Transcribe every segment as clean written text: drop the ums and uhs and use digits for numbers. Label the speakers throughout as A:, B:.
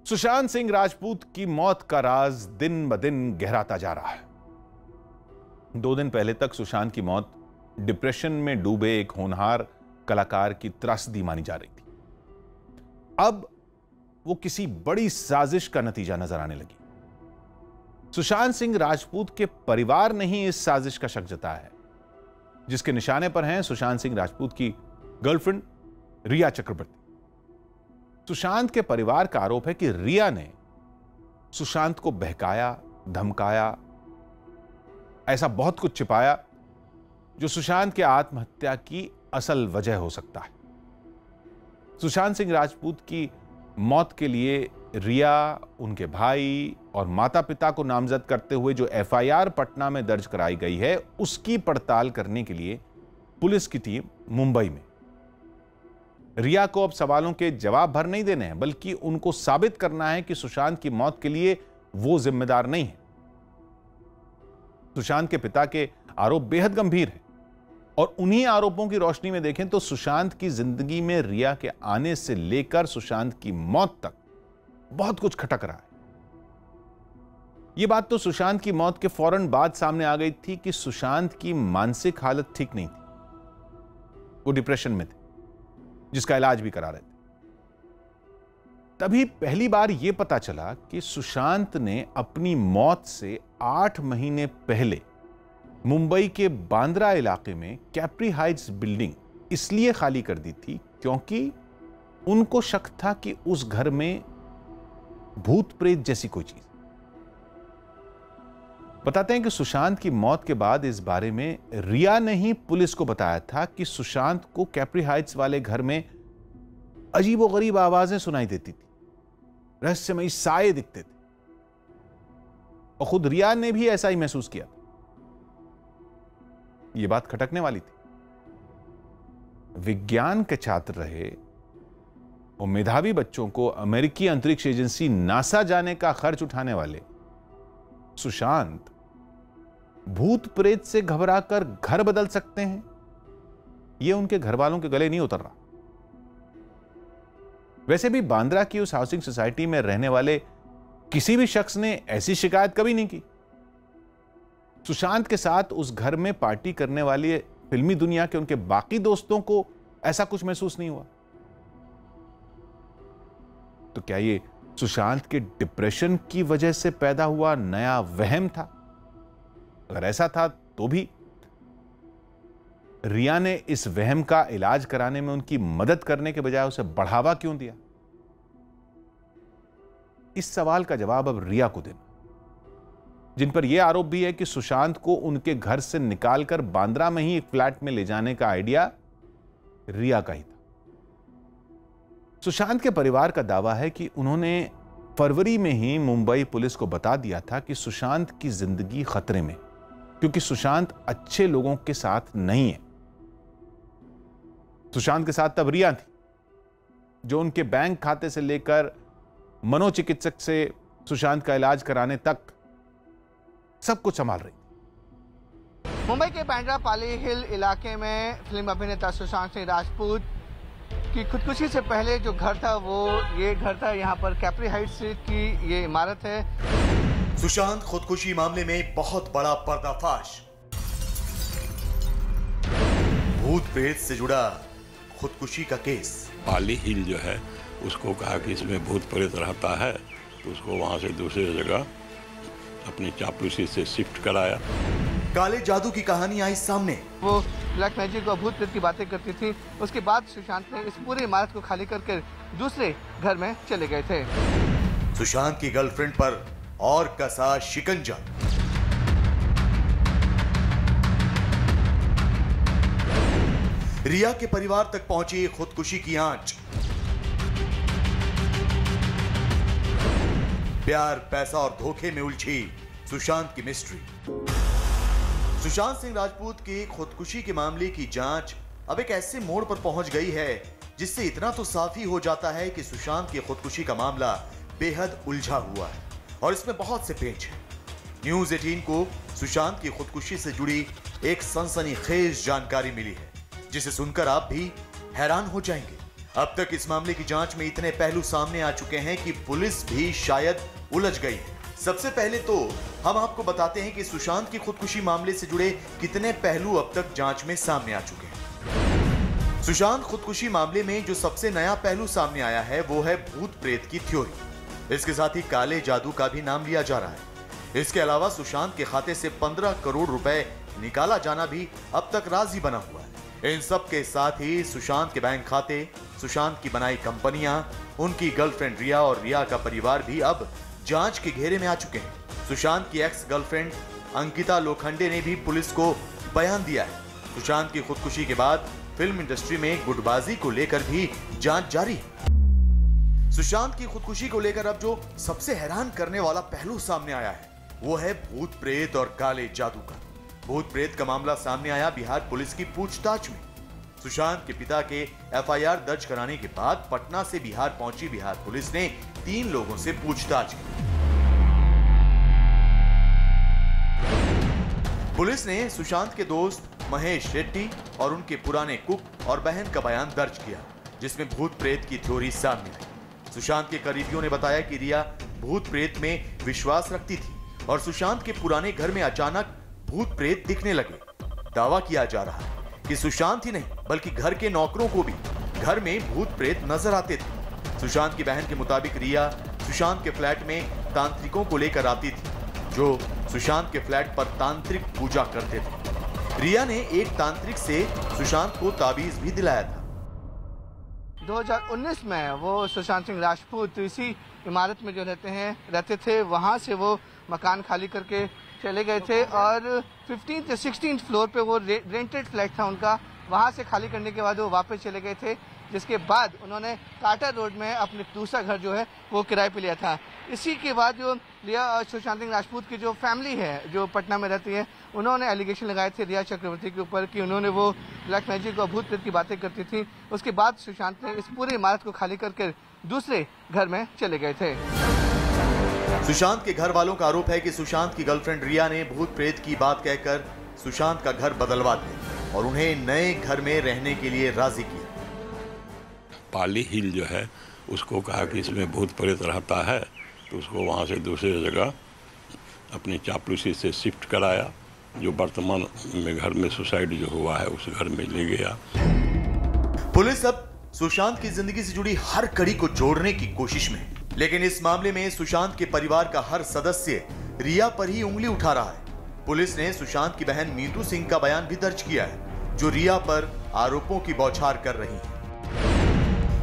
A: सुशांत सिंह राजपूत की मौत का राज दिन ब दिन गहराता जा रहा है। 2 दिन पहले तक सुशांत की मौत डिप्रेशन में डूबे एक होनहार कलाकार की त्रासदी मानी जा रही थी। अब वो किसी बड़ी साजिश का नतीजा नजर आने लगी। सुशांत सिंह राजपूत के परिवार ने ही इस साजिश का शक जताया है, जिसके निशाने पर हैं सुशांत सिंह राजपूत की गर्लफ्रेंड रिया चक्रवर्ती। सुशांत के परिवार का आरोप है कि रिया ने सुशांत को बहकाया, धमकाया, ऐसा बहुत कुछ छिपाया जो सुशांत के आत्महत्या की असल वजह हो सकता है। सुशांत सिंह राजपूत की मौत के लिए रिया, उनके भाई और माता पिता को नामजद करते हुए जो एफआईआर पटना में दर्ज कराई गई है, उसकी पड़ताल करने के लिए पुलिस की टीम मुंबई में। रिया को अब सवालों के जवाब भर नहीं देने हैं, बल्कि उनको साबित करना है कि सुशांत की मौत के लिए वो जिम्मेदार नहीं है। सुशांत के पिता के आरोप बेहद गंभीर हैं और उन्हीं आरोपों की रोशनी में देखें तो सुशांत की जिंदगी में रिया के आने से लेकर सुशांत की मौत तक बहुत कुछ खटक रहा है। यह बात तो सुशांत की मौत के फौरन बाद सामने आ गई थी कि सुशांत की मानसिक हालत ठीक नहीं थी। वो डिप्रेशन में थे, जिसका इलाज भी करा रहे थे। तभी पहली बार यह पता चला कि सुशांत ने अपनी मौत से 8 महीने पहले मुंबई के बांद्रा इलाके में कैप्री हाइट्स बिल्डिंग इसलिए खाली कर दी थी क्योंकि उनको शक था कि उस घर में भूत प्रेत जैसी कोई चीज। बताते हैं कि सुशांत की मौत के बाद इस बारे में रिया ने ही पुलिस को बताया था कि सुशांत को कैप्री हाइट्स वाले घर में अजीबोगरीब आवाजें सुनाई देती थी, रहस्यमयी साए दिखते थे और खुद रिया ने भी ऐसा ही महसूस किया था। यह बात खटकने वाली थी। विज्ञान के छात्र रहे और मेधावी बच्चों को अमेरिकी अंतरिक्ष एजेंसी नासा जाने का खर्च उठाने वाले सुशांत भूत प्रेत से घबराकर घर बदल सकते हैं, यह उनके घर वालों के गले नहीं उतर रहा। वैसे भी बांद्रा की उस हाउसिंग सोसाइटी में रहने वाले किसी भी शख्स ने ऐसी शिकायत कभी नहीं की। सुशांत के साथ उस घर में पार्टी करने वाली फिल्मी दुनिया के उनके बाकी दोस्तों को ऐसा कुछ महसूस नहीं हुआ। तो क्या ये सुशांत के डिप्रेशन की वजह से पैदा हुआ नया वहम था? अगर ऐसा था तो भी रिया ने इस वहम का इलाज कराने में उनकी मदद करने के बजाय उसे बढ़ावा क्यों दिया? इस सवाल का जवाब अब रिया को देना, जिन पर यह आरोप भी है कि सुशांत को उनके घर से निकालकर बांद्रा में ही एक फ्लैट में ले जाने का आइडिया रिया का ही था। सुशांत के परिवार का दावा है कि उन्होंने फरवरी में ही मुंबई पुलिस को बता दिया था कि सुशांत की जिंदगी खतरे में, क्योंकि सुशांत अच्छे लोगों के साथ नहीं है। सुशांत के साथ तब रिया थी, जो उनके बैंक खाते से लेकर मनोचिकित्सक से सुशांत का इलाज कराने तक सब कुछ संभाल रही।
B: मुंबई के बांद्रा पाली हिल इलाके में फिल्म अभिनेता सुशांत सिंह राजपूत की खुदकुशी से पहले जो घर था वो ये घर था। यहाँ पर कैप्री हाइट्स की ये इमारत है।
C: सुशांत खुदकुशी मामले में बहुत बड़ा पर्दाफाश। भूत प्रेत से जुड़ा खुदकुशी का केस।
D: पाली हिल जो है उसको कहा कि इसमें भूत प्रेत रहता है, तो उसको वहां से दूसरी जगह अपनी चापलूसी से शिफ्ट कराया।
C: काले जादू की कहानी आई सामने।
B: वो ब्लैक मैजिक और भूत प्रेत की बातें करती थी। उसके बाद सुशांत ने इस पूरी इमारत को खाली करके दूसरे घर में चले गए थे।
C: सुशांत की गर्लफ्रेंड पर और कसा शिकंजा। रिया के परिवार तक पहुंची खुदकुशी की आंच। प्यार, पैसा और धोखे में उलझी सुशांत की मिस्ट्री। सुशांत सिंह राजपूत की खुदकुशी के मामले की जांच अब एक ऐसे मोड़ पर पहुंच गई है जिससे इतना तो साफ ही हो जाता है कि सुशांत की खुदकुशी का मामला बेहद उलझा हुआ है और इसमें बहुत से पेच हैं। न्यूज 18 को सुशांत की खुदकुशी से जुड़ी एक सनसनीखेज जानकारी मिली है, जिसे सुनकर आप भी हैरान हो जाएंगे। अब तक इस मामले की जांच में इतने पहलू सामने आ चुके हैं कि पुलिस भी शायद उलझ गई है। सबसे पहले तो हम आपको बताते हैं कि सुशांत की खुदकुशी मामले से जुड़े कितने पहलू अब तक जांच में सामने आ चुके हैं। सुशांत खुदकुशी मामले में जो सबसे नया पहलू सामने आया है वो है भूत प्रेत की थ्योरी। इसके साथ ही काले जादू का भी नाम लिया जा रहा है। इसके अलावा सुशांत के खाते से 15 करोड़ रुपए निकाला जाना भी अब तक राज ही बना हुआ है। इन सब के साथ ही सुशांत के बैंक खाते, सुशांत की बनाई कंपनियां, उनकी गर्लफ्रेंड रिया और रिया का परिवार भी अब जांच के घेरे में आ चुके हैं। सुशांत की एक्स गर्लफ्रेंड अंकिता लोखंडे ने भी पुलिस को बयान दिया है। सुशांत की खुदकुशी के बाद फिल्म इंडस्ट्री में गुटबाजी को लेकर भी जांच जारी है। सुशांत की खुदकुशी को लेकर अब जो सबसे हैरान करने वाला पहलू सामने आया है वो है भूत प्रेत और काले जादू का। भूत प्रेत का मामला सामने आया बिहार पुलिस की पूछताछ में। सुशांत के पिता के एफआईआर दर्ज कराने के बाद पटना से बिहार पहुंची बिहार पुलिस ने 3 लोगों से पूछताछ की। पुलिस ने सुशांत के दोस्त महेश शेट्टी और उनके पुराने कुक और बहन का बयान दर्ज किया, जिसमें भूत प्रेत की थ्योरी सामने आई। सुशांत के करीबियों ने बताया कि रिया भूत प्रेत में विश्वास रखती थी और सुशांत के पुराने घर में अचानक भूत प्रेत दिखने लगे। दावा किया जा रहा है कि सुशांत ही नहीं बल्कि घर के नौकरों को भी घर में भूत प्रेत नजर आते थे। सुशांत की बहन के मुताबिक रिया सुशांत के फ्लैट में तांत्रिकों को लेकर आती थी, जो सुशांत के फ्लैट पर तांत्रिक पूजा करते थे। रिया ने एक तांत्रिक से सुशांत को ताबीज भी दिलाया था।
B: 2019 में वो सुशांत सिंह राजपूत इसी इमारत में जो रहते थे, वहां से वो मकान खाली करके चले गए थे और 15th या 16th फ्लोर पे वो रेंटेड फ्लैट था उनका, वहां से खाली करने के बाद वो वापस चले गए थे, जिसके बाद उन्होंने काटा रोड में अपने दूसरा घर जो है वो किराए पे लिया था। इसी के बाद जो रिया और सुशांत सिंह राजपूत की जो फैमिली है जो पटना में रहती है, उन्होंने एलिगेशन लगाए थे रिया चक्रवर्ती के ऊपर कि उन्होंने वो ब्लैक मैजिक और भूत प्रेत की बातें करती थी। उसके बाद सुशांत ने इस पूरी इमारत को खाली करके दूसरे घर में चले गए थे।
C: सुशांत के घर वालों का आरोप है कि सुशांत की गर्लफ्रेंड रिया ने भूत प्रेत की बात कहकर सुशांत का घर बदलवा दिया और उन्हें नए घर में रहने के लिए राजी किया।
D: पाली हिल जो है उसको कहा कि इसमें भूत प्रेत रहता है, तो उसको वहाँ से दूसरी जगह अपनी चापलूसी से शिफ्ट कराया, जो वर्तमान में घर में सुसाइड जो हुआ है उस घर में ले गया।
C: पुलिस अब सुशांत की जिंदगी से जुड़ी हर कड़ी को जोड़ने की कोशिश में, लेकिन इस मामले में सुशांत के परिवार का हर सदस्य रिया पर ही उंगली उठा रहा है। पुलिस ने सुशांत की बहन मीतू सिंह का बयान भी दर्ज किया है, जो रिया पर आरोपों की बौछार कर रही है।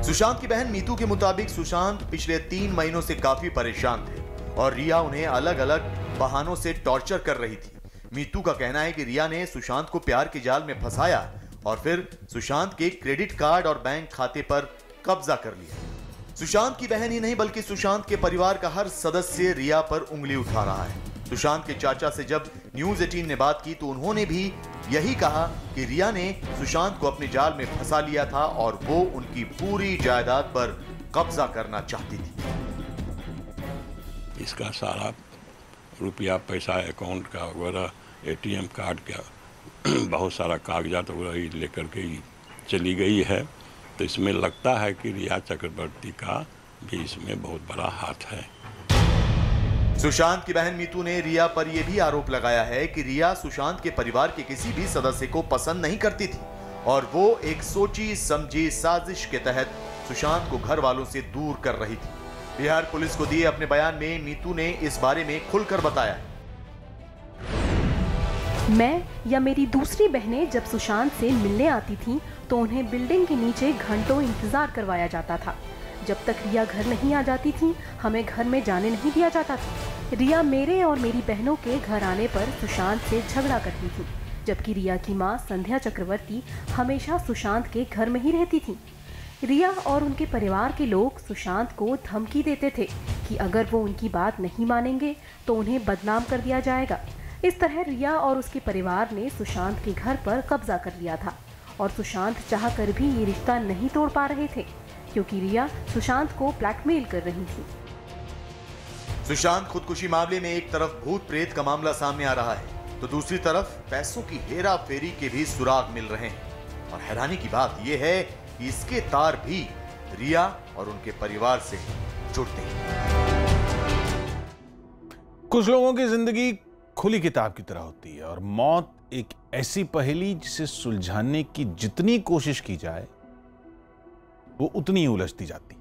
C: सुशांत की बहन मीतू के मुताबिक सुशांत पिछले 3 महीनों से काफी परेशान थे और रिया उन्हें अलग अलग बहानों से टॉर्चर कर रही थी। मीतू का कहना है कि रिया ने सुशांत को प्यार के जाल में फंसाया और फिर सुशांत के क्रेडिट कार्ड और बैंक खाते पर कब्जा कर लिया। सुशांत की बहन ही नहीं बल्कि सुशांत के परिवार का हर सदस्य रिया पर उंगली उठा रहा है। सुशांत के चाचा से जब न्यूज़ 18 ने बात की तो उन्होंने भी यही कहा कि रिया ने सुशांत को अपने जाल में फंसा लिया था और वो उनकी पूरी जायदाद पर कब्जा करना चाहती थी।
D: इसका सारा रुपया पैसा अकाउंट का वगैरह एटीएम कार्ड का बहुत सारा कागजात वगैरह लेकर के चली गई है। तो इसमें लगता है कि रिया चक्रवर्ती का भी इसमें बहुत बड़ा हाथ है।
C: सुशांत की बहन मीतू ने रिया पर यह भी आरोप लगाया है कि रिया सुशांत के परिवार के किसी भी सदस्य को पसंद नहीं करती थी और वो एक सोची समझी साजिश के तहत सुशांत को घर वालों से दूर कर रही थी। बिहार पुलिस को दिए अपने बयान में मीतू ने इस बारे में खुलकर बताया।
E: मैं या मेरी दूसरी बहनें जब सुशांत से मिलने आती थीं, तो उन्हें बिल्डिंग के नीचे घंटों इंतजार करवाया जाता था। जब तक रिया घर नहीं आ जाती थी, हमें घर में जाने नहीं दिया जाता था। रिया मेरे और मेरी बहनों के घर आने पर सुशांत से झगड़ा करती थी, जबकि रिया की मां संध्या चक्रवर्ती हमेशा सुशांत के घर में ही रहती थी। रिया और उनके परिवार के लोग सुशांत को धमकी देते थे कि अगर वो उनकी बात नहीं मानेंगे तो उन्हें बदनाम कर दिया जाएगा। इस तरह रिया और उसके परिवार ने सुशांत के घर पर कब्जा कर लिया था और सुशांत चाहकर भी ये रिश्ता नहीं तोड़ पा रहे थे, क्योंकि रिया सुशांत को ब्लैकमेल कर रही थी।
C: सुशांत खुदकुशी मामले में एक तरफ भूत प्रेत का मामला सामने आ रहा है, तो दूसरी तरफ पैसों की हेरा फेरी के भी सुराग मिल रहे हैं। और हैरानी की बात यह है कि इसके तार भी रिया और उनके परिवार से जुड़ते हैं।
A: कुछ लोगों की जिंदगी खुली किताब की तरह होती है और मौत एक ऐसी पहेली जिसे सुलझाने की जितनी कोशिश की जाए वो उतनी ही उलझती जाती।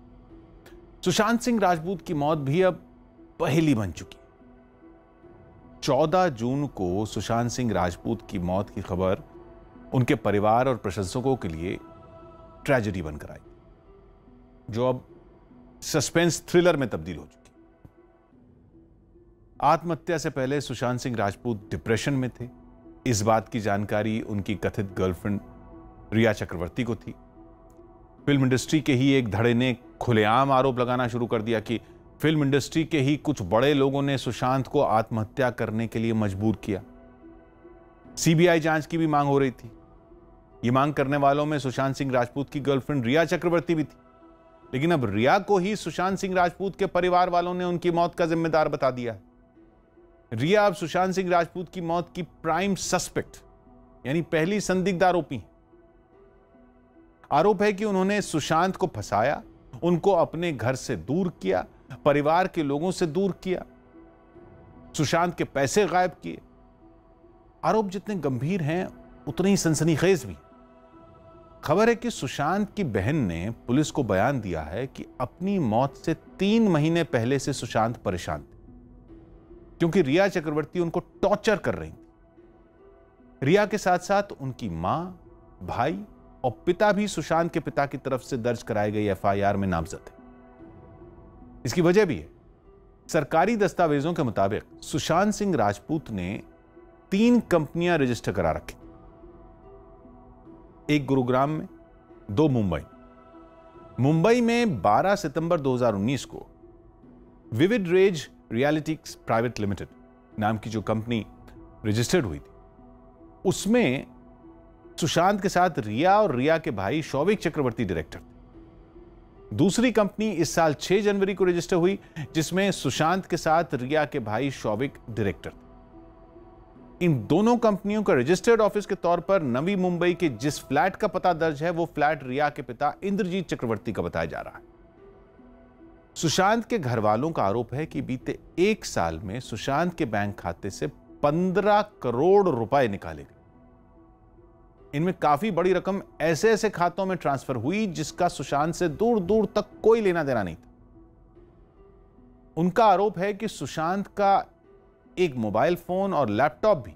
A: सुशांत सिंह राजपूत की मौत भी अब पहेली बन चुकी है। 14 जून को सुशांत सिंह राजपूत की मौत की खबर उनके परिवार और प्रशंसकों के लिए ट्रेजेडी बनकर आई, जो अब सस्पेंस थ्रिलर में तब्दील हो चुकी। आत्महत्या से पहले सुशांत सिंह राजपूत डिप्रेशन में थे। इस बात की जानकारी उनकी कथित गर्लफ्रेंड रिया चक्रवर्ती को थी। फिल्म इंडस्ट्री के ही एक धड़े ने खुलेआम आरोप लगाना शुरू कर दिया कि फिल्म इंडस्ट्री के ही कुछ बड़े लोगों ने सुशांत को आत्महत्या करने के लिए मजबूर किया। सीबीआई जांच की भी मांग हो रही थी। ये मांग करने वालों में सुशांत सिंह राजपूत की गर्लफ्रेंड रिया चक्रवर्ती भी थी, लेकिन अब रिया को ही सुशांत सिंह राजपूत के परिवार वालों ने उनकी मौत का जिम्मेदार बता दिया। रिया अब सुशांत सिंह राजपूत की मौत की प्राइम सस्पेक्ट यानी पहली संदिग्ध आरोपी है। आरोप है कि उन्होंने सुशांत को फंसाया, उनको अपने घर से दूर किया, परिवार के लोगों से दूर किया, सुशांत के पैसे गायब किए। आरोप जितने गंभीर हैं उतने ही सनसनीखेज भी। खबर है कि सुशांत की बहन ने पुलिस को बयान दिया है कि अपनी मौत से 3 महीने पहले से सुशांत परेशान थे, क्योंकि रिया चक्रवर्ती उनको टॉर्चर कर रही थी। रिया के साथ साथ उनकी मां, भाई और पिता भी सुशांत के पिता की तरफ से दर्ज कराई गई एफआईआर में नामजद है। इसकी वजह भी है, सरकारी दस्तावेजों के मुताबिक सुशांत सिंह राजपूत ने 3 कंपनियां रजिस्टर करा रखी, एक गुरुग्राम में, 2 मुंबई। मुंबई में 12 सितंबर 2019 को विविड रेज रियलिटिक्स प्राइवेट लिमिटेड नाम की जो कंपनी रजिस्टर्ड हुई थी, उसमें सुशांत के साथ रिया और रिया के भाई शौविक चक्रवर्ती डायरेक्टर थे। दूसरी कंपनी इस साल 6 जनवरी को रजिस्टर हुई, जिसमें सुशांत के साथ रिया के भाई शौविक डायरेक्टर थे। इन दोनों कंपनियों का रजिस्टर्ड ऑफिस के तौर पर नवी मुंबई के जिस फ्लैट का पता दर्ज है, वो फ्लैट रिया के पिता इंद्रजीत चक्रवर्ती का बताया जा रहा है। सुशांत के घर वालों का आरोप है कि बीते 1 साल में सुशांत के बैंक खाते से 15 करोड़ रुपए निकाले गए। इनमें काफी बड़ी रकम ऐसे ऐसे खातों में ट्रांसफर हुई जिसका सुशांत से दूर दूर तक कोई लेना देना नहीं था। उनका आरोप है कि सुशांत का एक मोबाइल फोन और लैपटॉप भी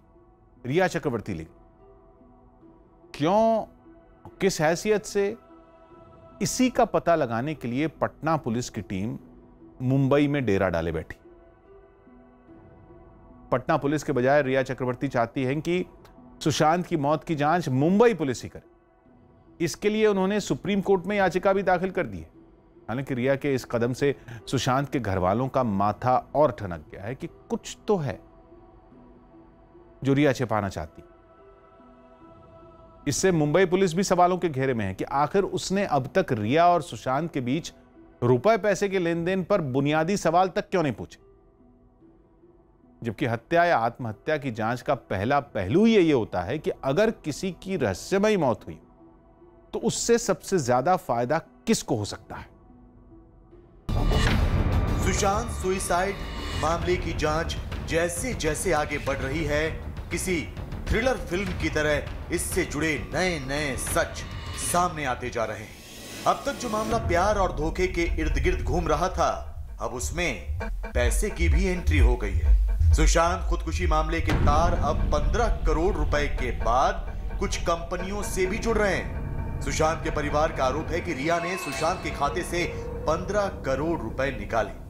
A: रिया चक्रवर्ती ले गई। क्यों, किस हैसियत से, इसी का पता लगाने के लिए पटना पुलिस की टीम मुंबई में डेरा डाले बैठी। पटना पुलिस के बजाय रिया चक्रवर्ती चाहती है कि सुशांत की मौत की जांच मुंबई पुलिस ही करे। इसके लिए उन्होंने सुप्रीम कोर्ट में याचिका भी दाखिल कर दी है। हालांकि रिया के इस कदम से सुशांत के घर वालों का माथा और ठनक गया है कि कुछ तो है जो रिया छिपाना चाहती। इससे मुंबई पुलिस भी सवालों के घेरे में है कि आखिर उसने अब तक रिया और सुशांत के बीच रुपए पैसे के लेन देन पर बुनियादी सवाल तक क्यों नहीं पूछे, जबकि हत्या या आत्महत्या की जांच का पहला पहलू ये होता है कि अगर किसी की रहस्यमयी मौत हुई तो उससे सबसे ज्यादा फायदा किसको हो सकता है।
C: सुशांत सुसाइड मामले की जांच जैसे जैसे आगे बढ़ रही है, किसी थ्रिलर फिल्म की तरह इससे जुड़े नए नए सच सामने आते जा रहे हैं। अब तक जो मामला प्यार और धोखे के इर्द गिर्द घूम रहा था, अब उसमें पैसे की भी एंट्री हो गई है। सुशांत खुदकुशी मामले के तार अब 15 करोड़ रुपए के बाद कुछ कंपनियों से भी जुड़ रहे हैं। सुशांत के परिवार का आरोप है कि रिया ने सुशांत के खाते से 15 करोड़ रुपए निकाले।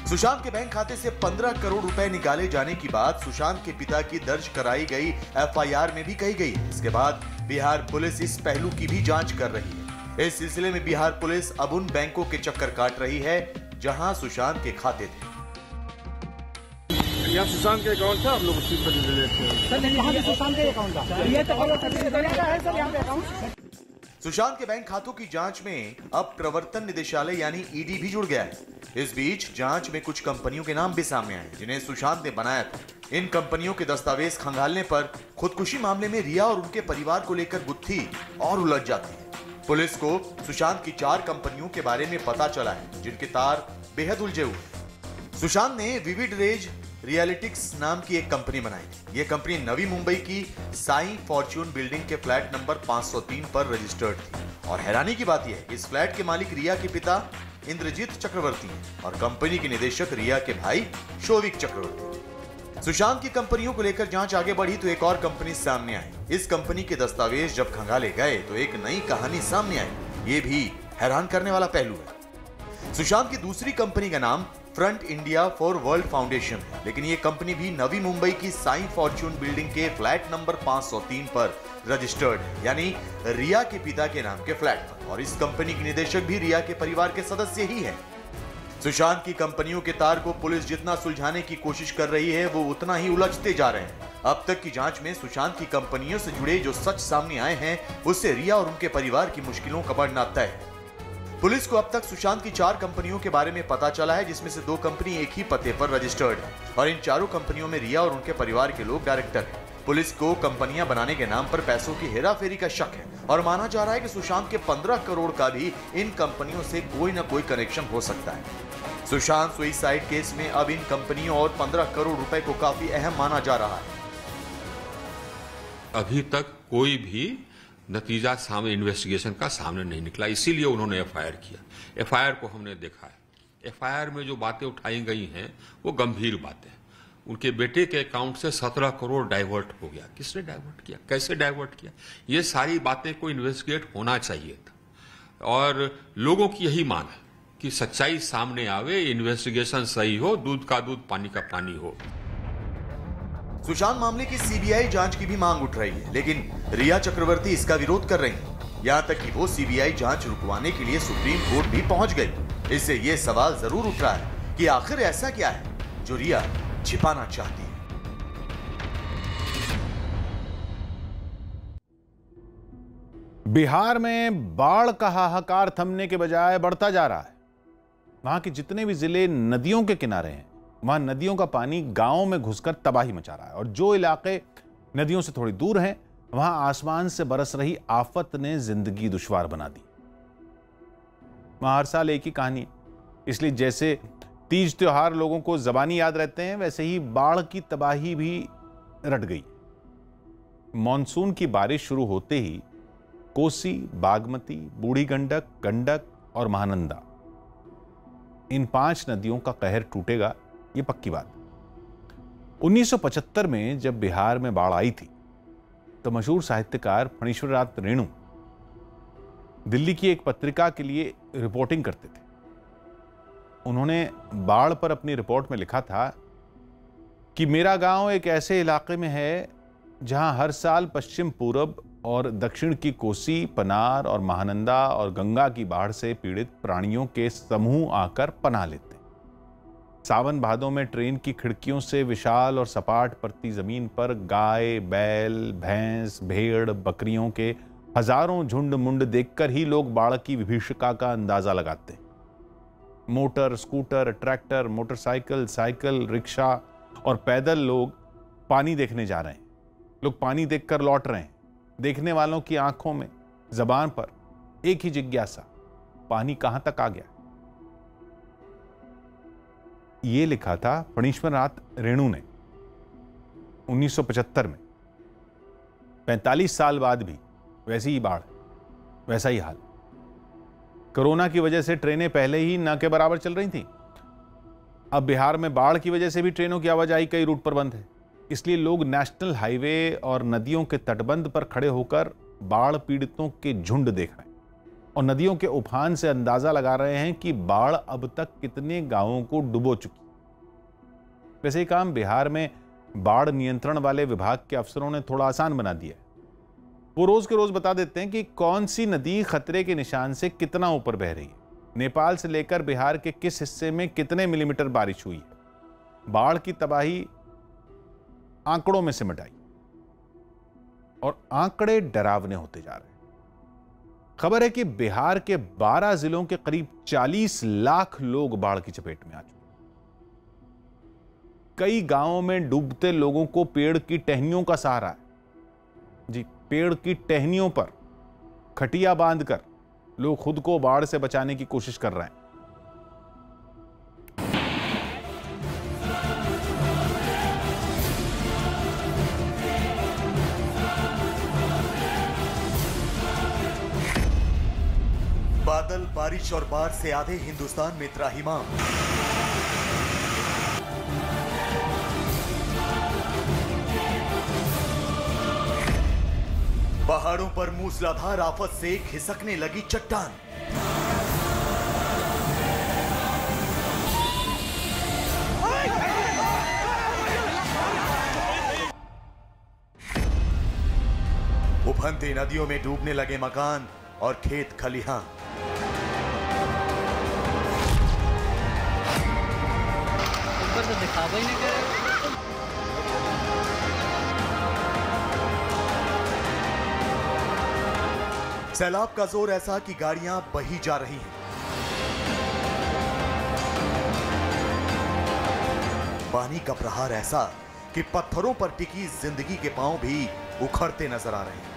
C: सुशांत के बैंक खाते से 15 करोड़ रुपए निकाले जाने की बात सुशांत के पिता की दर्ज कराई गई एफआईआर में भी कही गई है। इसके बाद बिहार पुलिस इस पहलू की भी जांच कर रही है। इस सिलसिले में बिहार पुलिस अब उन बैंकों के चक्कर काट रही है जहां सुशांत के खाते थे।
F: यहाँ सुशांत का अकाउंट था, आप लोग उसी पर ले लेते हैं
G: सर। नहीं, यहाँ पे सुशांत का अकाउंट था, ये तो फॉलो करने का है सर। यहाँ पे अकाउंट
C: सुशांत के बैंक खातों की जांच में अब प्रवर्तन निदेशालय यानी ईडी भी जुड़ गया है। इस बीच जांच में कुछ कंपनियों के नाम भी सामने आए जिन्हें सुशांत ने बनाया था। इन कंपनियों के दस्तावेज खंगालने पर खुदकुशी मामले में रिया और उनके परिवार को लेकर गुत्थी और उलझ जाती है। पुलिस को सुशांत की 4 कंपनियों के बारे में पता चला है जिनके तार बेहद उलझे हुए। सुशांत ने विविड रेज रियलिटिक्स नाम की एक कंपनी बनाई थी। यह कंपनी नवी मुंबई की साई फॉर्च्यून बिल्डिंग के फ्लैट नंबर 503 पर रजिस्टर्ड थी। और हैरानी की बात यह है कि इस फ्लैट के मालिक रिया के पिता इंद्रजीत चक्रवर्ती हैं और कंपनी के निदेशक रिया के भाई शोविक चक्रवर्ती। सुशांत की कंपनियों को लेकर जांच आगे बढ़ी तो एक और कंपनी सामने आई। इस कंपनी के दस्तावेज जब खंगाले गए तो एक नई कहानी सामने आई। ये भी हैरान करने वाला पहलू है। सुशांत की दूसरी कंपनी का नाम front India for world foundation है, लेकिन ये कंपनी भी नवी मुंबई की साई फॉर्च्यून बिल्डिंग के फ्लैट नंबर 503 पर रजिस्टर्ड है, यानी रिया के पिता के नाम के फ्लैट पर। और इस कंपनी के निदेशक भी रिया के परिवार के सदस्य ही हैं। सुशांत की कंपनियों के तार को पुलिस जितना सुलझाने की कोशिश कर रही है वो उतना ही उलझते जा रहे हैं। अब तक की जांच में सुशांत की कंपनियों से जुड़े जो सच सामने आए हैं उससे रिया और उनके परिवार की मुश्किलों का बढ़ना तय है। पुलिस को अब तक सुशांत की 4 कंपनियों के बारे में पता चला है, जिसमें से 2 कंपनी एक ही पते पर रजिस्टर्ड है और इन चारों कंपनियों में रिया और उनके परिवार के लोग डायरेक्टर हैं। पुलिस को कंपनियां बनाने के नाम पर पैसों की हेराफेरी का शक है और माना जा रहा है कि सुशांत के 15 करोड़ का भी इन कंपनियों से कोई न कोई कनेक्शन हो सकता है। सुशांत सुसाइड केस में अब इन कंपनियों और 15 करोड़ रुपए को काफी अहम माना जा रहा है।
H: अभी तक कोई भी नतीजा सामने इन्वेस्टिगेशन का सामने नहीं निकला, इसीलिए उन्होंने एफआईआर किया। एफआईआर को हमने देखा है। एफआईआर में जो बातें उठाई गई हैं वो गंभीर बातें हैं। उनके बेटे के अकाउंट से 17 करोड़ डाइवर्ट हो गया। किसने डाइवर्ट किया, कैसे डाइवर्ट किया, ये सारी बातें को इन्वेस्टिगेट होना चाहिए था। और लोगों की यही मांग है कि सच्चाई सामने आवे, इन्वेस्टिगेशन सही हो, दूध का दूध पानी का पानी हो।
C: सुशांत मामले की सीबीआई जांच की भी मांग उठ रही है, लेकिन रिया चक्रवर्ती इसका विरोध कर रही हैं। यहां तक कि वो सीबीआई जांच रुकवाने के लिए सुप्रीम कोर्ट भी पहुंच गई। इससे यह सवाल जरूर उठ रहा है कि आखिर ऐसा क्या है जो रिया छिपाना चाहती है।
A: बिहार में बाढ़ का हाहाकार थमने के बजाय बढ़ता जा रहा है। वहां के जितने भी जिले नदियों के किनारे हैं, वहां नदियों का पानी गांवों में घुसकर तबाही मचा रहा है और जो इलाके नदियों से थोड़ी दूर हैं, वहां आसमान से बरस रही आफत ने जिंदगी दुश्वार बना दी। वहां हर साल एक ही कहानी है, इसलिए जैसे तीज त्योहार लोगों को जबानी याद रहते हैं, वैसे ही बाढ़ की तबाही भी रट गई। मॉनसून की बारिश शुरू होते ही कोसी, बागमती, बूढ़ी गंडक, गंडक और महानंदा, इन 5 नदियों का कहर टूटेगा, ये पक्की बात। 1975 में जब बिहार में बाढ़ आई थी तो मशहूर साहित्यकार फणीश्वरनाथ रेणु दिल्ली की एक पत्रिका के लिए रिपोर्टिंग करते थे। उन्होंने बाढ़ पर अपनी रिपोर्ट में लिखा था कि मेरा गांव एक ऐसे इलाके में है जहां हर साल पश्चिम पूरब और दक्षिण की कोसी, पनार और महानंदा और गंगा की बाढ़ से पीड़ित प्राणियों के समूह आकर पनाह लेते। सावन भादों में ट्रेन की खिड़कियों से विशाल और सपाट पड़ती जमीन पर गाय, बैल, भैंस, भेड़, बकरियों के हजारों झुंड मुंड देखकर ही लोग बाढ़ की विभीषिका का अंदाजा लगाते। Motor, scooter, tractor, motorcycle, cycle, rickshaw और पैदल लोग पानी देखने जा रहे हैं। लोग पानी देखकर लौट रहे हैं। देखने वालों की आंखों में, जबान पर एक ही जिज्ञासा, पानी कहां तक आ गया। यह लिखा था फणीश्वरनाथ रेणु ने 1975 में। 45 साल बाद भी वैसी ही बाढ़, वैसा ही हाल। कोरोना की वजह से ट्रेनें पहले ही न के बराबर चल रही थीं। अब बिहार में बाढ़ की वजह से भी ट्रेनों की आवाजाही कई रूट पर बंद है। इसलिए लोग नेशनल हाईवे और नदियों के तटबंध पर खड़े होकर बाढ़ पीड़ितों के झुंड देख रहे हैं और नदियों के उफान से अंदाजा लगा रहे हैं कि बाढ़ अब तक कितने गांवों को डुबो चुकी। वैसे ही काम बिहार में बाढ़ नियंत्रण वाले विभाग के अफसरों ने थोड़ा आसान बना दिया है। वो रोज के रोज बता देते हैं कि कौन सी नदी खतरे के निशान से कितना ऊपर बह रही है, नेपाल से लेकर बिहार के किस हिस्से में कितने मिलीमीटर बारिश हुई है। बाढ़ की तबाही आंकड़ों में सिमट आई और आंकड़े डरावने होते जा रहे हैं। खबर है कि बिहार के 12 जिलों के करीब 40 लाख लोग बाढ़ की चपेट में आ चुके। कई गांवों में डूबते लोगों को पेड़ की टहनियों का सहारा है। जी, पेड़ की टहनियों पर खटिया बांधकर लोग खुद को बाढ़ से बचाने की कोशिश कर रहे हैं।
C: बादल, बारिश और बाढ़ से आधे हिंदुस्तान में त्राहिमाम। पहाड़ों पर मूसलाधार आफत से खिसकने लगी चट्टान। उफनती नदियों में डूबने लगे मकान और खेत खलिहान।
B: ऊपर तो दिखावा ही नहीं करे।
C: सैलाब का जोर ऐसा कि गाड़ियां बही जा रही हैं। पानी का प्रहार ऐसा कि पत्थरों पर टिकी जिंदगी के पांव भी उखड़ते नजर आ रहे हैं।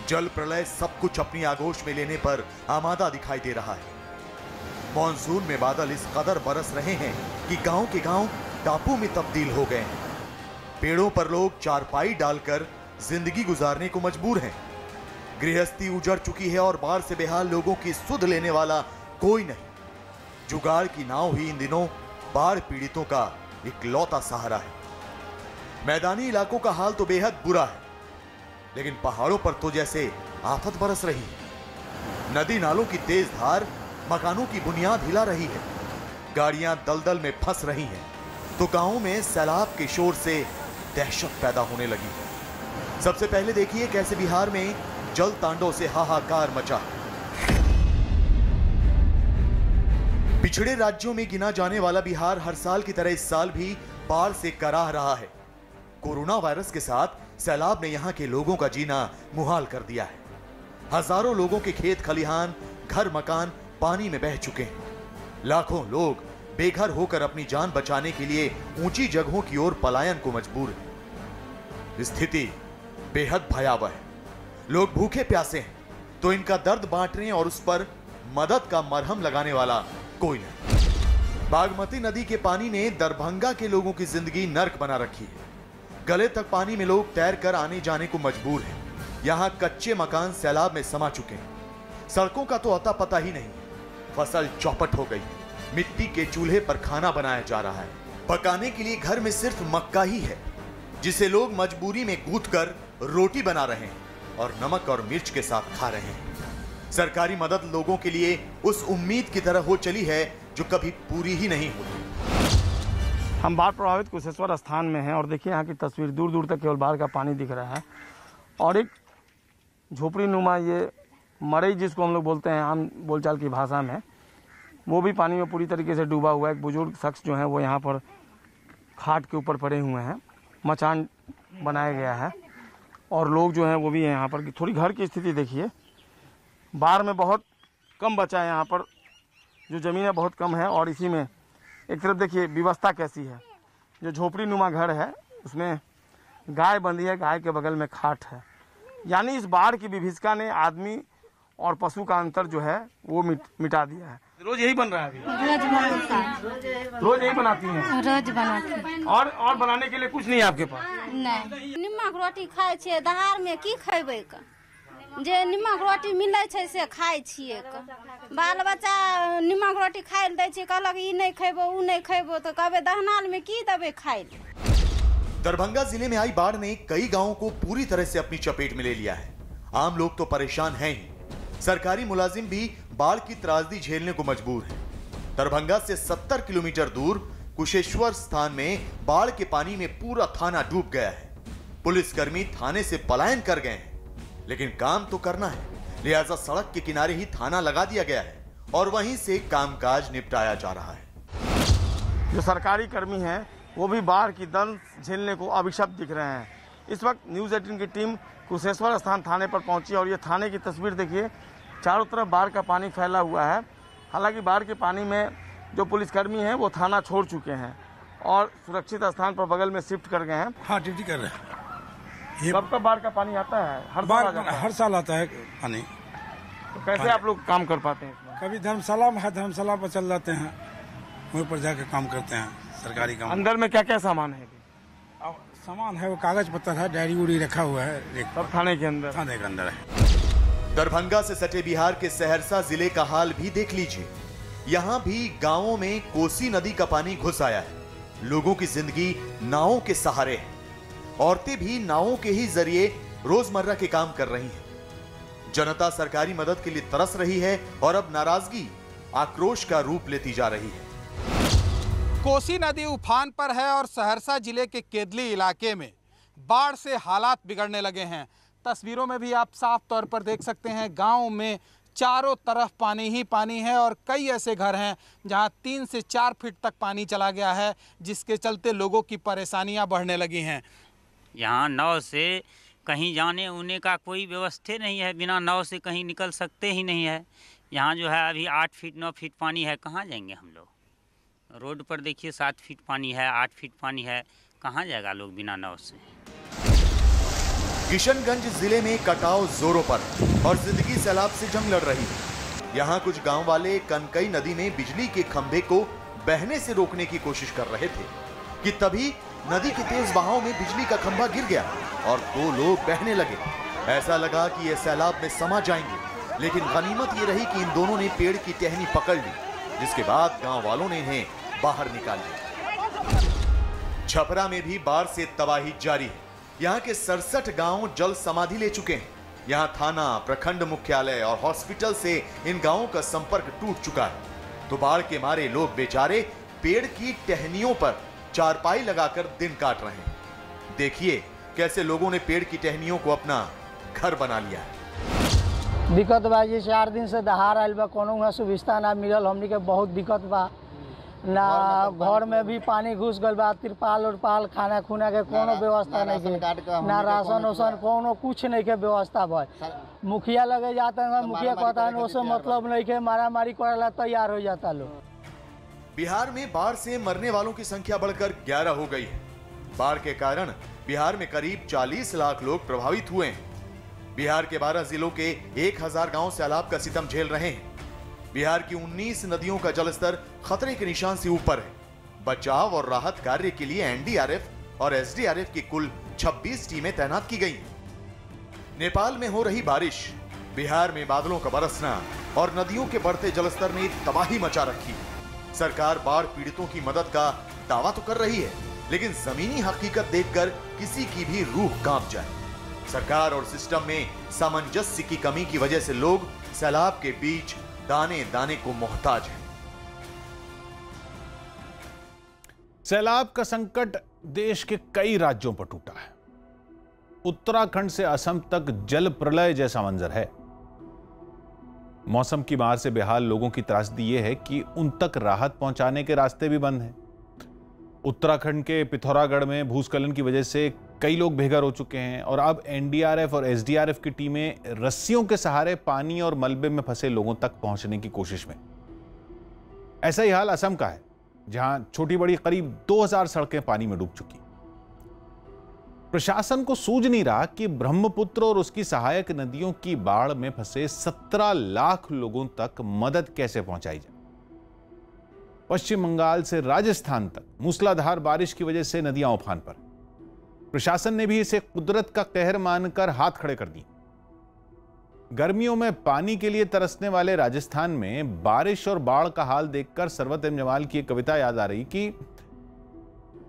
C: जल प्रलय सब कुछ अपनी आगोश में लेने पर आमादा दिखाई दे रहा है। मॉनसून में बादल इस कदर बरस रहे हैं कि गांव के गांव टापू में तब्दील हो गए हैं। पेड़ों पर लोग चारपाई डालकर जिंदगी गुजारने को मजबूर हैं। गृहस्थी उजड़ चुकी है और बाढ़ से बेहाल लोगों की सुध लेने वाला कोई नहीं। जुगाड़ की नाव ही इन दिनों बाढ़ पीड़ितों का इकलौता सहारा है। मैदानी इलाकों का हाल तो बेहद बुरा है, लेकिन पहाड़ों पर तो जैसे आफत बरस रही है। नदी नालों की तेज धार मकानों की बुनियाद हिला रही है। गाड़ियां दलदल में फंस रही हैं, तो गांवों में सैलाब के शोर से दहशत पैदा होने लगी है। सबसे पहले देखिए कैसे बिहार में जल तांडव से हाहाकार मचा। पिछड़े राज्यों में गिना जाने वाला बिहार हर साल की तरह इस साल भी बाढ़ से कराह रहा है। कोरोना वायरस के साथ सैलाब ने यहां के लोगों का जीना मुहाल कर दिया है। हजारों लोगों के खेत खलिहान, घर मकान पानी में बह चुके हैं। लाखों लोग बेघर होकर अपनी जान बचाने के लिए ऊंची जगहों की ओर पलायन को मजबूर हैं। स्थिति बेहद भयावह है। लोग भूखे प्यासे हैं, तो इनका दर्द बांटने और उस पर मदद का मरहम लगाने वाला कोई नहीं। बागमती नदी के पानी ने दरभंगा के लोगों की जिंदगी नर्क बना रखी है। गले तक पानी में लोग तैरकर आने जाने को मजबूर हैं। यहां कच्चे मकान सैलाब में समा चुके हैं। सड़कों का तो अता पता ही नहीं। फसल चौपट हो गई। मिट्टी के चूल्हे पर खाना बनाया जा रहा है। पकाने के लिए घर में सिर्फ मक्का ही है, जिसे लोग मजबूरी में गूंथकर रोटी बना रहे हैं और नमक और मिर्च के साथ खा रहे हैं। सरकारी मदद लोगों के लिए उस उम्मीद की तरह हो चली है जो कभी पूरी ही नहीं होती।
F: हम बाढ़ प्रभावित कुशेश्वर स्थान में हैं और देखिए यहाँ की तस्वीर, दूर दूर तक केवल बाढ़ का पानी दिख रहा है और एक झोपड़ी नुमा ये मरई जिसको हम लोग बोलते हैं आम बोलचाल की भाषा में, वो भी पानी में पूरी तरीके से डूबा हुआ है। एक बुजुर्ग शख्स जो है वो यहाँ पर खाट के ऊपर पड़े हुए हैं। मचान बनाया गया है और लोग जो हैं वो भी यहाँ पर। थोड़ी घर की स्थिति देखिए, बाढ़ में बहुत कम बचा है यहाँ पर, जो ज़मीनें बहुत कम है। और इसी में एक तरफ देखिए व्यवस्था कैसी है। जो झोपड़ी नुमा घर है उसमें गाय बंधी है, गाय के बगल में खाट है। यानी इस बाढ़ की विभीषिका ने आदमी और पशु का अंतर जो है वो मिटा दिया है। रोज यही बन रहा है अभी?
I: रोज बनता है।
F: रोज यही बनाती हैं?
I: रोज बनाती हैं।
F: और बनाने के लिए कुछ नहीं है आपके पास?
I: नहीं, निमक रोटी खाए छे। दहाड़ में की खेबे का, जे निमक रोटी मिले छे से खाए छिए। बाल बच्चा निमक रोटी खाए दै छे, कहलक ई नहीं खेबो ऊ नहीं खेबो, तो कहबे दहनाल में की देबे खाए।
C: दरभंगा जिले में आई बाढ़ ने कई गांवों को पूरी तरह से अपनी चपेट में ले लिया है। आम लोग तो परेशान हैं ही, सरकारी मुलाजिम भी बाढ़ की त्रासदी झेलने को मजबूर हैं। दरभंगा से 70 किलोमीटर दूर कुशेश्वर स्थान में बाढ़ के पानी में पूरा थाना डूब गया है। पुलिसकर्मी थाने से पलायन कर गए हैं, लेकिन काम तो करना है, लिहाजा सड़क के किनारे ही थाना लगा दिया गया है और वहीं से कामकाज निपटाया जा रहा है।
F: जो सरकारी कर्मी हैं वो भी बाढ़ की दंश झेलने को अभिशप्त दिख रहे हैं। इस वक्त न्यूज़ 18 की टीम कुशेश्वर स्थान थाने पर पहुंची और ये थाने की तस्वीर देखिए, चारों तरफ बाढ़ का पानी फैला हुआ है। हालांकि बाढ़ के पानी में जो पुलिसकर्मी हैं वो थाना छोड़ चुके हैं और सुरक्षित स्थान पर बगल में शिफ्ट कर गए हैं।
J: हाँ, ड्यूटी कर रहे हैं।
F: कब बाढ़ का पानी आता है?
J: हर साल आता है पानी।
F: तो कैसे आप लोग काम कर पाते हैं इसमें?
G: कभी धर्मशाला में है, धर्मशाला पर चल जाते हैं, वहीं पर जाके काम करते हैं, सरकारी काम।
F: अंदर में क्या क्या सामान है?
G: अब सामान है वो कागज पत्तर है, डायरी उड़ी रखा हुआ है,
F: सब थाने के अंदर।
G: थाने के अंदर है।
C: दरभंगा से सटे बिहार के सहरसा जिले का हाल भी देख लीजिए। यहाँ भी गांवों में कोसी नदी का पानी घुस आया है। लोगों की जिंदगी नावों के सहारे है। औरतें भी नावों के ही जरिए रोजमर्रा के काम कर रही हैं। जनता सरकारी मदद के लिए तरस रही है और अब नाराजगी आक्रोश का रूप लेती जा रही है।
J: कोसी नदी उफान पर है और सहरसा जिले के केदली इलाके में बाढ़ से हालात बिगड़ने लगे हैं। तस्वीरों में भी आप साफ तौर पर देख सकते हैं, गांव में चारों तरफ पानी ही पानी है और कई ऐसे घर हैं जहां 3 से 4 फीट तक पानी चला गया है, जिसके चलते लोगों की परेशानियां बढ़ने लगी हैं।
K: यहाँ नाव से कहीं जाने उने का कोई व्यवस्था नहीं है, बिना नाव से कहीं निकल सकते ही नहीं है। यहाँ जो है अभी 8 फीट 9 फीट पानी है, कहाँ जाएंगे हम लोग? रोड पर देखिए 7 फीट पानी है, 8 फीट पानी है, कहाँ जाएगा लोग बिना नाव से?
C: किशनगंज जिले में कटाव जोरों पर और जिंदगी सैलाब से जंग लड़ रही है। यहाँ कुछ गांव वाले कनकई नदी में बिजली के खंभे को बहने से रोकने की कोशिश कर रहे थे कि तभी नदी के तेज बहाव में बिजली का खंभा गिर गया और 2 लोग बहने लगे। ऐसा लगा कि ये सैलाब में समा जाएंगे, लेकिन गनीमत ये रही कि इन दोनों ने पेड़ की टहनी पकड़ ली, जिसके बाद गांव वालों ने इन्हें बाहर निकाल लिया। छपरा में भी बाढ़ से तबाही जारी है। यहाँ के 67 गांव जल समाधि ले चुके हैं। यहाँ थाना, प्रखंड मुख्यालय और हॉस्पिटल से इन गांवों का संपर्क टूट चुका है। तो बाढ़ के मारे लोग बेचारे पेड़ की टहनियों पर चारपाई लगाकर दिन काट रहे हैं। देखिए कैसे लोगों ने पेड़ की टहनियों को अपना घर बना लिया है।
L: दिक्कत बा जी, 4 दिन से दहाड़ आयल बा, कोनो सुविधा ना मिलल, हमनी के बहुत दिक्कत बा। ना घर में भी पानी घुस गल बा, तिरपाल उरपाल खाना खुना के कोनो व्यवस्था नहीं के, ना राशन उसन कोनो कुछ नहीं के व्यवस्था भाई। मुखिया लगे जाता है, मुखिया कहता है उससे मतलब नहीं के, मारा मारी करेला तैयार हो जाता लोग।
C: बिहार में बाढ़ से मरने वालों की संख्या बढ़कर 11 हो गई है। बाढ़ के कारण बिहार में करीब 40 लाख लोग प्रभावित हुए हैं। बिहार के 12 जिलों के 1000 गांव सैलाब का सितम झेल रहे हैं। बिहार की 19 नदियों का जलस्तर खतरे के निशान से ऊपर है। बचाव और राहत कार्य के लिए एनडीआरएफ और एसडीआरएफ की कुल 26 टीमें तैनात की गई। नेपाल में हो रही बारिश, बिहार में बादलों का बरसना और नदियों के बढ़ते जलस्तर ने तबाही मचा रखी। सरकार बाढ़ पीड़ितों की मदद का दावा तो कर रही है, लेकिन जमीनी हकीकत देखकर किसी की भी रूह कांप जाए। सरकार और सिस्टम में सामंजस्य की कमी की वजह से लोग सैलाब के बीच दाने दाने को मोहताज हैं।
A: सैलाब का संकट देश के कई राज्यों पर टूटा है। उत्तराखंड से असम तक जल प्रलय जैसा मंजर है। मौसम की मार से बेहाल लोगों की त्रासदी यह है कि उन तक राहत पहुंचाने के रास्ते भी बंद हैं। उत्तराखंड के पिथौरागढ़ में भूस्खलन की वजह से कई लोग बेघर हो चुके हैं और अब एनडीआरएफ और एसडीआरएफ की टीमें रस्सियों के सहारे पानी और मलबे में फंसे लोगों तक पहुंचने की कोशिश में। ऐसा ही हाल असम का है, जहां छोटी बड़ी करीब 2000 सड़कें पानी में डूब चुकी। प्रशासन को सूझ नहीं रहा कि ब्रह्मपुत्र और उसकी सहायक नदियों की बाढ़ में फंसे 17 लाख लोगों तक मदद कैसे पहुंचाई जाए। पश्चिम बंगाल से राजस्थान तक मूसलाधार बारिश की वजह से नदियां उफान पर। प्रशासन ने भी इसे कुदरत का कहर मानकर हाथ खड़े कर दिए। गर्मियों में पानी के लिए तरसने वाले राजस्थान में बारिश और बाढ़ का हाल देखकर सरवत एम जमाल की एक कविता याद आ रही कि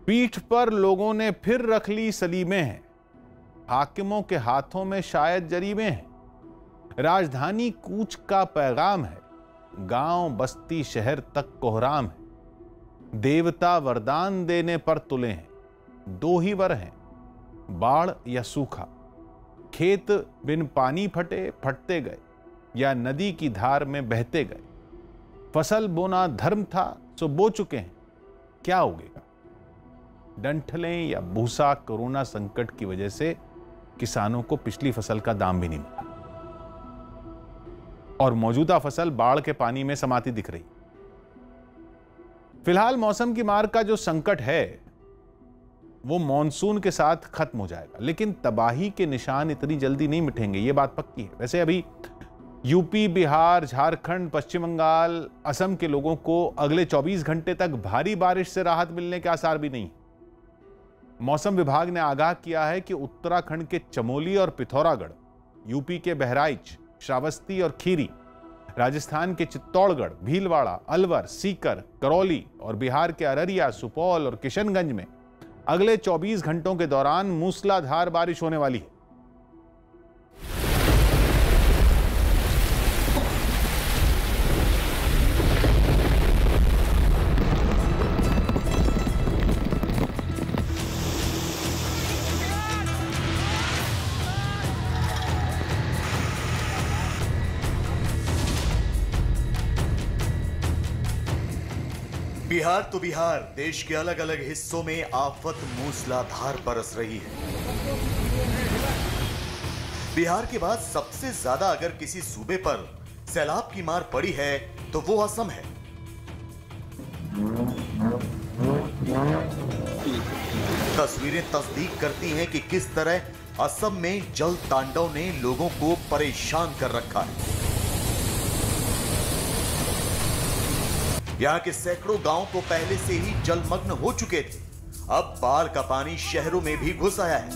A: पीठ पर लोगों ने फिर रख ली सलीमें हैं, हाकिमों के हाथों में शायद जरीबें हैं। राजधानी कूच का पैगाम है, गांव बस्ती शहर तक कोहराम है। देवता वरदान देने पर तुले हैं, 2 ही वर हैं, बाढ़ या सूखा। खेत बिन पानी फटते गए या नदी की धार में बहते गए। फसल बोना धर्म था सो बो चुके हैं, क्या उगेगा। डंठलें या भूसा कोरोना संकट की वजह से किसानों को पिछली फसल का दाम भी नहीं मिला और मौजूदा फसल बाढ़ के पानी में समाती दिख रही। फिलहाल मौसम की मार का जो संकट है वो मॉनसून के साथ खत्म हो जाएगा, लेकिन तबाही के निशान इतनी जल्दी नहीं मिटेंगे, ये बात पक्की है। वैसे अभी यूपी, बिहार, झारखंड, पश्चिम बंगाल, असम के लोगों को अगले 24 घंटे तक भारी बारिश से राहत मिलने के आसार भी नहीं। मौसम विभाग ने आगाह किया है कि उत्तराखंड के चमोली और पिथौरागढ़, यूपी के बहराइच, श्रावस्ती और खीरी, राजस्थान के चित्तौड़गढ़, भीलवाड़ा, अलवर, सीकर, करौली और बिहार के अररिया, सुपौल और किशनगंज में अगले 24 घंटों के दौरान मूसलाधार बारिश होने वाली है।
C: बिहार तो बिहार, देश के अलग अलग हिस्सों में आफत मूसलाधार बरस रही है। बिहार के बाद सबसे ज्यादा अगर किसी सूबे पर सैलाब की मार पड़ी है तो वो असम है। तस्वीरें तस्दीक करती हैं कि किस तरह असम में जल तांडव ने लोगों को परेशान कर रखा है। यहाँ के सैकड़ों गांव तो पहले से ही जलमग्न हो चुके थे। अब बाढ़ का पानी शहरों में भी घुस आया है।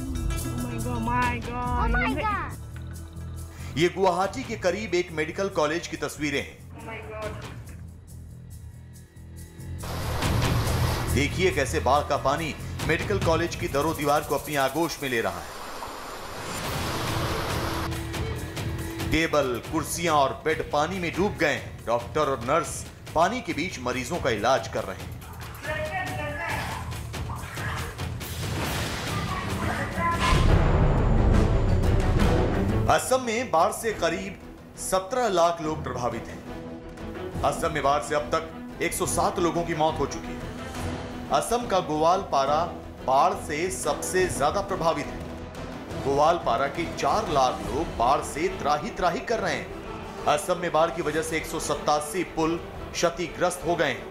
C: ये गुवाहाटी के करीब एक मेडिकल कॉलेज की तस्वीरें हैं। देखिए कैसे बाढ़ का पानी मेडिकल कॉलेज की दरो दीवार को अपनी आगोश में ले रहा है। टेबल, कुर्सियां और बेड पानी में डूब गए हैं। डॉक्टर और नर्स पानी के बीच मरीजों का इलाज कर रहे हैं। असम में बाढ़ से करीब 17 लाख लोग प्रभावित हैं। असम में बाढ़ से अब तक 107 लोगों की मौत हो चुकी है। असम का गोवालपारा बाढ़ से सबसे ज्यादा प्रभावित है। गोवालपारा के 4 लाख लोग बाढ़ से त्राही त्राही कर रहे हैं। असम में बाढ़ की वजह से 187 पुल क्षतिग्रस्त हो गए हैं,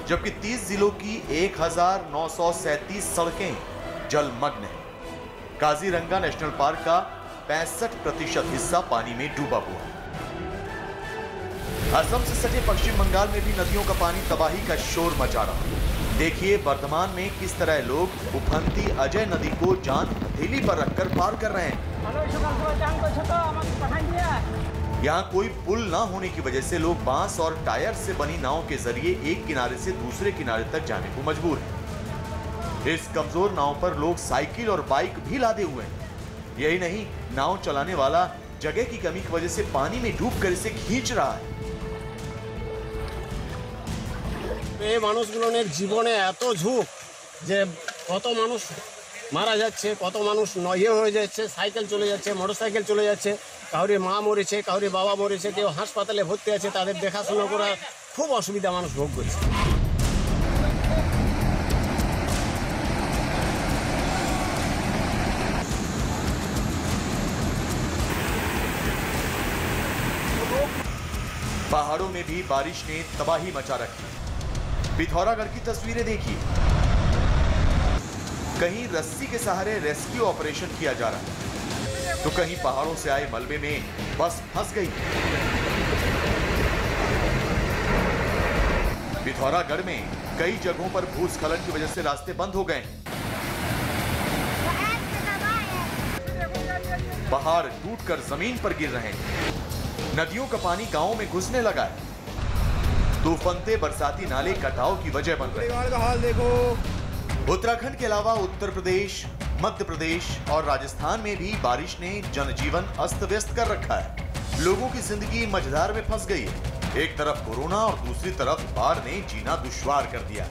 C: जबकि 30 जिलों की 1937 सड़कें जलमग्न हैं। काजीरंगा नेशनल पार्क का 65% हिस्सा पानी में डूबा हुआ है। असम से सटे पश्चिम बंगाल में भी नदियों का पानी तबाही का शोर मचा रहा है। देखिए वर्तमान में किस तरह लोग उफनती अजय नदी को जान हथेली पर रखकर पार कर रहे हैं। यहाँ कोई पुल ना होने की वजह से लोग बांस और टायर से बनी नाव के जरिए एक किनारे से दूसरे किनारे तक जाने को मजबूर हैं। इस कमजोर नाव पर लोग साइकिल और बाइक भी लादे हुए हैं। यही नहीं, नाव चलाने वाला जगह की कमी की वजह से पानी में डूबकर इसे खींच रहा है।
M: এই মানুষগুলোর জীবনে এত ঝুঁক যে কত মানুষ মারা যাচ্ছে, কত মানুষ নয়ে হয়ে যাচ্ছে, সাইকেল চলে যাচ্ছে, মোটরসাইকেল চলে যাচ্ছে, কাউরি মা মরেছে, কাউরি বাবা মরেছে, কেউ হাসপাতালে ভর্তি আছে, তাদের দেখাশোনা করা খুব অসুবিধা মানুষ ভোগ করছে।
C: पहाड़ों में भी बारिश ने तबाही मचा रखी। पिथौरागढ़ की तस्वीरें देखिए। कहीं रस्सी के सहारे रेस्क्यू ऑपरेशन किया जा रहा है, तो कहीं पहाड़ों से आए मलबे में बस फंस गई। पिथौरागढ़ में कई जगहों पर भूस्खलन की वजह से रास्ते बंद हो गए। पहाड़ टूटकर जमीन पर गिर रहे हैं। नदियों का पानी गांवों में घुसने लगा है। तूफानते बरसाती नाले कटाव की वजह बन रहे हैं। हाल देखो। उत्तराखंड के अलावा उत्तर प्रदेश, मध्य प्रदेश और राजस्थान में भी बारिश ने जनजीवन अस्त व्यस्त कर रखा है। लोगों की जिंदगी मझधार में फंस गई है। एक तरफ कोरोना और दूसरी तरफ बाढ़ ने जीना दुश्वार कर दिया।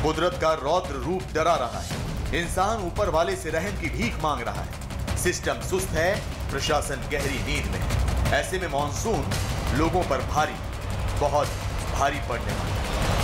C: कुदरत का रौद्र रूप डरा रहा है। इंसान ऊपर वाले से रहम की भीख मांग रहा है। सिस्टम सुस्त है, प्रशासन गहरी नींद में है। ऐसे में मॉनसून लोगों पर भारी, बहुत भारी पड़ने वाला है।